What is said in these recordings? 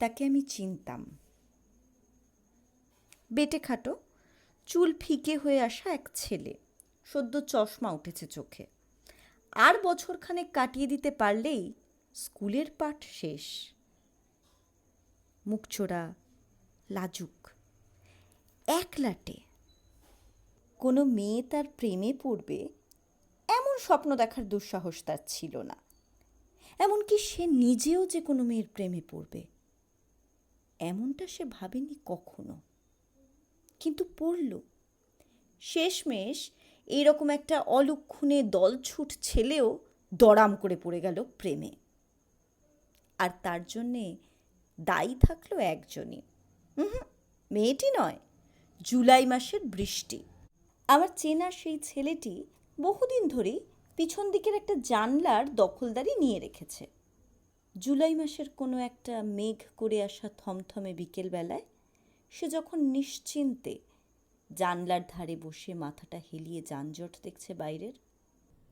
তাকে আমি চিনতাম। বেঁটেখাটো, চুল ফিকে হয়ে আসা এক ছেলে, সদ্য চশমা উঠেছে চোখে। আর বছরখানেক কাটিয়ে দিতে পারলেই স্কুলের পাঠ শেষ। মুখচোরা, লাজুক, একলাটে। কোনো মেয়ে তার প্রেমে পড়বে এমন স্বপ্ন দেখার দুঃসাহস তার ছিল না। এমনকি সে নিজেও যে কোনো মেয়ের প্রেমে পড়বে এমনটা সে ভাবেনি কখনো। কিন্তু পড়ল। শেষমেশ এইরকম একটা অলক্ষণে দলছুট ছেলেও দড়াম করে পড়ে গেল প্রেমে। আর তার জন্যে দায়ী থাকলো একজনই, মেয়েটি নয়, জুলাই মাসের বৃষ্টি। আমার চেনা সেই ছেলেটি বহুদিন ধরেই পিছন দিকের একটা জানলার দখলদারি নিয়ে রেখেছে। জুলাই মাসের কোনো একটা মেঘ করে আসা থমথমে বিকেলবেলায় সে যখন নিশ্চিন্তে জানলার ধারে বসে মাথাটা হেলিয়ে যানজট দেখছে বাইরের,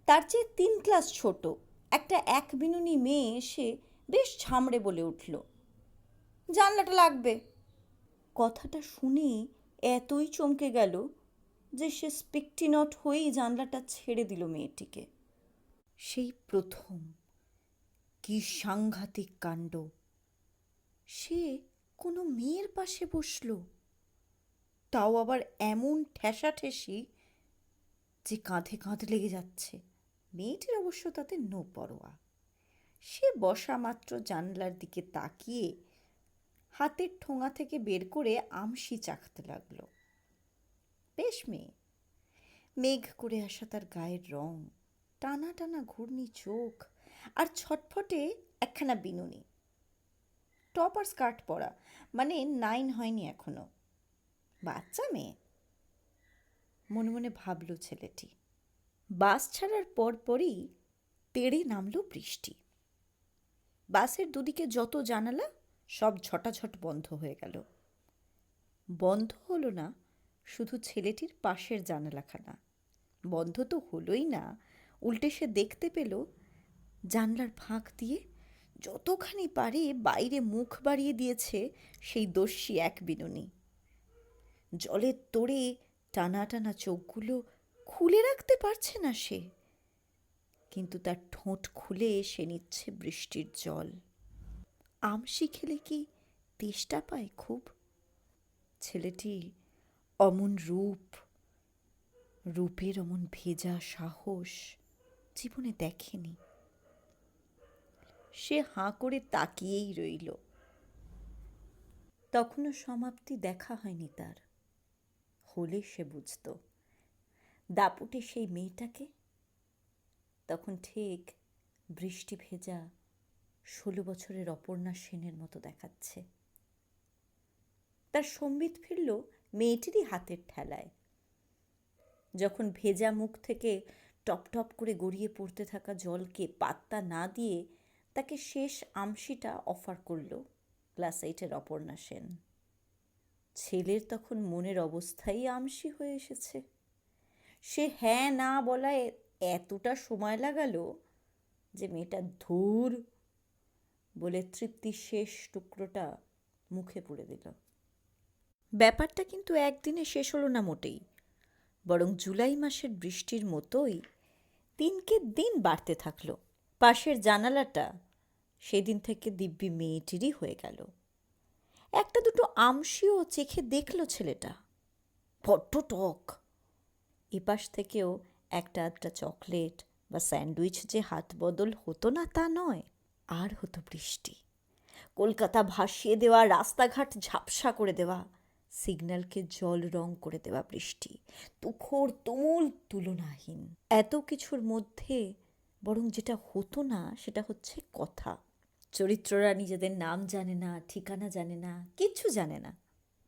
তার চেয়ে 3 ক্লাস ছোট একটা এক বিনুনি মেয়ে এসে বেশ ঝামড়ে বলে উঠল, জানলাটা লাগবে। কথাটা শুনে এতই চমকে গেল যে সে স্পিকটিনট হয়েই জানলাটা ছেড়ে দিল মেয়েটিকে। সেই প্রথম। কি সাংঘাতিক কাণ্ড! সে কোনো মেয়ের পাশে বসল, তাও আবার এমন ঠেসাঠেসি যে কাঁধে কাঁধ লেগে যাচ্ছে। মেয়েটির অবশ্য তাতে নো পরোয়া। সে বসা মাত্র জানলার দিকে তাকিয়ে হাতের ঠোঙা থেকে বের করে আমশি চাখতে লাগলো। বেশ মেয়ে, মেঘ করে আসা তার গায়ের রং, টানা টানা ঘূর্ণি চোখ, আর ছটফটে একখানা বিনুনি। টপ আর স্কার্ট পরা, মানে 9 হয়নি এখনো। বাচ্চা মেয়ে, মনে মনে ভাবল ছেলেটি। বাস ছাড়ার পরপরই তেড়ে নামল বৃষ্টি। বাসের দুদিকে যত জানালা সব ঝটাঝট বন্ধ হয়ে গেল। বন্ধ হলো না শুধু ছেলেটির পাশের জানালাখানা, বন্ধ তো হলোই না, উল্টে সে দেখতে পেল জানলার ফাঁক দিয়ে যতখানি পারে বাইরে মুখ বাড়িয়ে দিয়েছে সেই দস্যি এক বিনুনি। জলের তোড়ে টানা টানা চোখগুলো খুলে রাখতে পারছে না সে, কিন্তু তার ঠোঁট খুলে সে নিচ্ছে বৃষ্টির জল। আমশি খেলে কি তেষ্টা পায় খুব? ছেলেটি অমন রূপ, রূপের অমন ভেজা সাহস জীবনে দেখেনি। সে হাঁ করে তাকিয়েই রইল। তখনও সমাপ্তি দেখা হয়নি তার। হলে সে বুঝত। দাপুটে সেই মেয়েটাকে তখন ঠিক বৃষ্টি ভেজা 16 বছরের অপর্ণা সেনের মতো দেখাচ্ছে। তার সম্বিত ফিরল মেয়েটিরই হাতের ঠেলায়, যখন ভেজা মুখ থেকে টপ টপ করে গড়িয়ে পড়তে থাকা জলকে পাত্তা না দিয়ে তাকে শেষ আমশিটা অফার করল ক্লাস 8-এর অপর্ণা সেন। ছেলের তখন মনের অবস্থাই আমশি হয়ে এসেছে। সে হ্যাঁ না বলায় এতটা সময় লাগালো যে মেয়েটা ধুর বলে তৃপ্তির শেষ টুকরোটা মুখে পুরে দিল। ব্যাপারটা কিন্তু একদিনে শেষ হলো না মোটেই, বরং জুলাই মাসের বৃষ্টির মতোই দিনকে দিন বাড়তে থাকলো। পাশের জানালাটা সেদিন থেকে দিব্যি মেয়েটিরই হয়ে গেল। একটা দুটো আমশিও চেখে দেখল ছেলেটা, বড্ড টক। এপাশ থেকেও একটা আধটা চকলেট বা স্যান্ডউইচ যে হাত বদল হতো না তা নয়। আর হতো বৃষ্টি, কলকাতা ভাসিয়ে দেওয়া, রাস্তাঘাট ঝাপসা করে দেওয়া, সিগন্যালকে জল রং করে দেওয়া বৃষ্টি, তুখোড় তুমুল তুলনাহীন। এত কিছুর মধ্যে বরং যেটা হতো না সেটা হচ্ছে কথা। চরিত্ররা নিজেদের নাম জানে না, ঠিকানা জানে না, কিচ্ছু জানে না।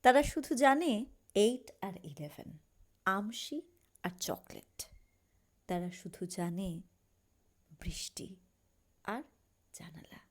তারা শুধু জানে 8 আর 11, আমশি আর চকলেট। তারা শুধু জানে বৃষ্টি আর জানালা।